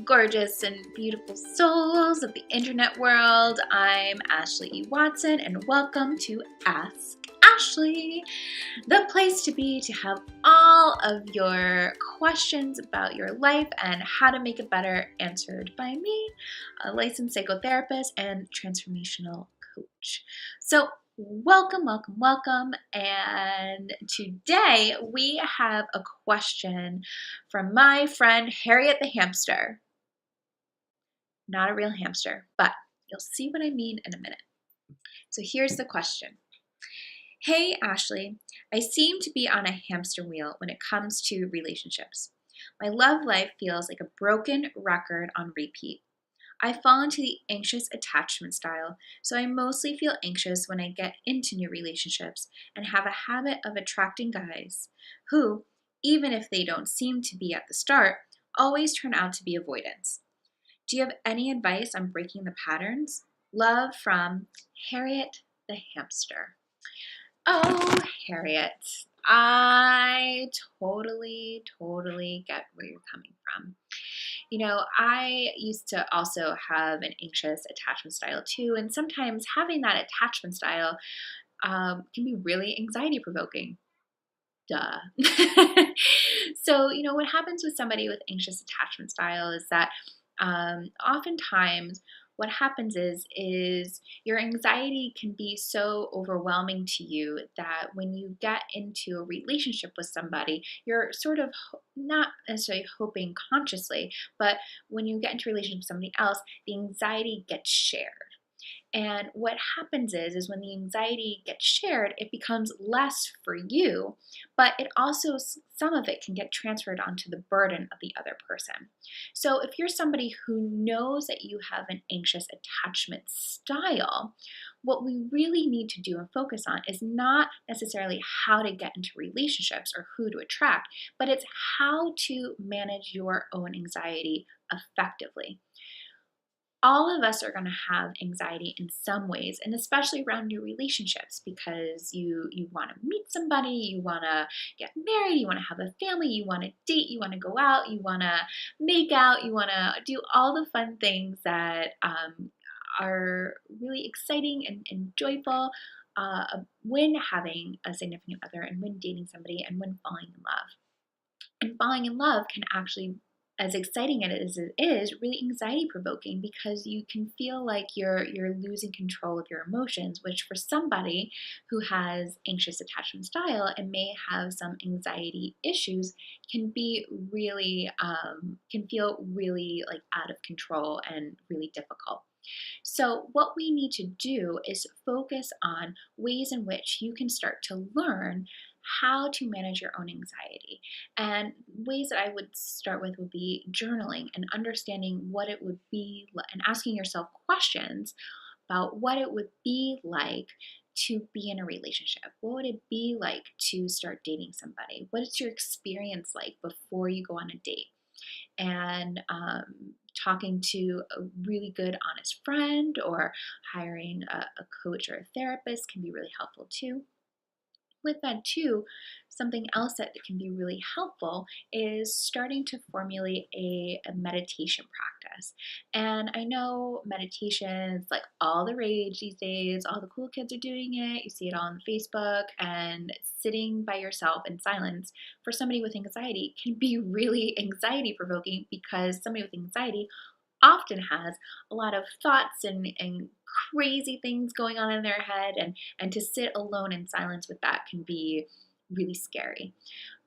gorgeous and beautiful souls of the internet world. I'm Ashley E. Watson, and welcome to Ask Ashley, the place to be to have all of your questions about your life and how to make it better answered by me, a licensed psychotherapist and transformational coach. So welcome. And today we have a question from my friend Harriet the Hamster. Not a real hamster, but you'll see what I mean in a minute. So here's the question. Hey, Ashley, I seem to be on a hamster wheel when it comes to relationships. My love life feels like a broken record on repeat. I fall into the anxious attachment style, so I mostly feel anxious when I get into new relationships and have a habit of attracting guys who, even if they don't seem to be at the start, always turn out to be avoidance. Do you have any advice on breaking the patterns? Love from Harriet the Hamster. Oh, Harriet, I totally get where you're coming from. You know, I used to also have an anxious attachment style too, and sometimes having that attachment style can be really anxiety provoking. Duh. So, what happens with somebody with anxious attachment style is that oftentimes what happens is your anxiety can be so overwhelming to you that when you get into a relationship with somebody, you're sort of not necessarily hoping consciously, but when you get into a relationship with somebody else, the anxiety gets shared. And what happens is when the anxiety gets shared, it becomes less for you, but it also, some of it can get transferred onto the burden of the other person. So if you're somebody who knows that you have an anxious attachment style, what we really need to do and focus on is not necessarily how to get into relationships or who to attract, but it's how to manage your own anxiety effectively. All of us are going to have anxiety in some ways, and especially around new relationships, because you want to meet somebody, you want to get married, you want to have a family, you want to date, you want to go out, you want to make out, you want to do all the fun things that are really exciting and joyful when having a significant other and when dating somebody and when falling in love. And falling in love can actually, as exciting as it is, really anxiety provoking, because you can feel like you're losing control of your emotions, which for somebody who has anxious attachment style and may have some anxiety issues can be really can feel really like out of control and really difficult. So what we need to do is focus on ways in which you can start to learn how to manage your own anxiety. And ways that I would start with would be journaling and understanding what it would be and asking yourself questions about what it would be like to be in a relationship. What would it be like to start dating somebody? What is your experience like before you go on a date? And talking to a really good, honest friend or hiring a coach or a therapist can be really helpful too. With that too, something else that can be really helpful is starting to formulate a meditation practice. And I know meditation is like all the rage these days, all the cool kids are doing it, you see it on Facebook, and sitting by yourself in silence for somebody with anxiety can be really anxiety provoking, because somebody with anxiety often has a lot of thoughts and crazy things going on in their head, and to sit alone in silence with that can be really scary.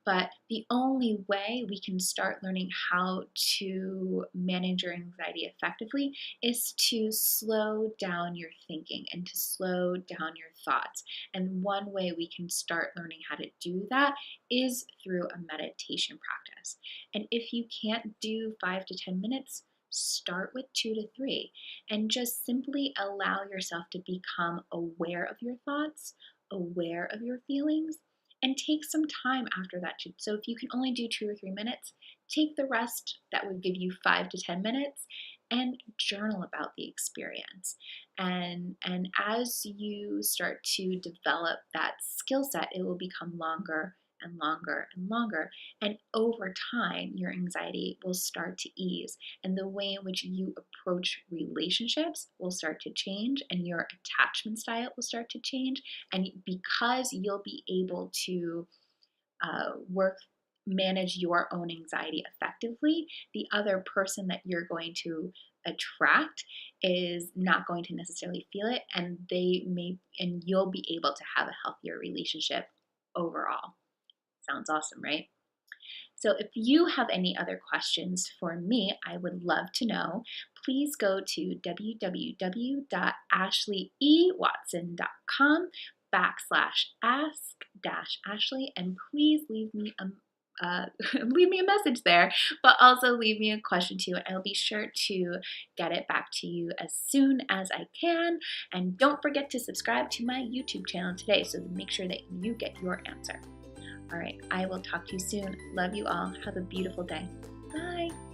But the only way we can start learning how to manage your anxiety effectively is to slow down your thinking and to slow down your thoughts. And one way we can start learning how to do that is through a meditation practice. And if you can't do 5 to 10 minutes, start with 2 to 3 and just simply allow yourself to become aware of your thoughts, aware of your feelings, and take some time after that. So if you can only do 2 or 3 minutes, take the rest that would give you 5 to 10 minutes and journal about the experience. And as you start to develop that skill set, it will become longer and longer and longer. And over time, your anxiety will start to ease. And the way in which you approach relationships will start to change, and your attachment style will start to change. And because you'll be able to manage your own anxiety effectively, the other person that you're going to attract is not going to necessarily feel it, and you'll be able to have a healthier relationship overall. Sounds awesome, right? So if you have any other questions for me, I would love to know. Please go to www.ashleyewatson.com/ask-ashley, and please leave me leave me a message there, but also leave me a question too. I'll be sure to get it back to you as soon as I can. And don't forget to subscribe to my YouTube channel today so make sure that you get your answer. All right, I will talk to you soon. Love you all. Have a beautiful day. Bye.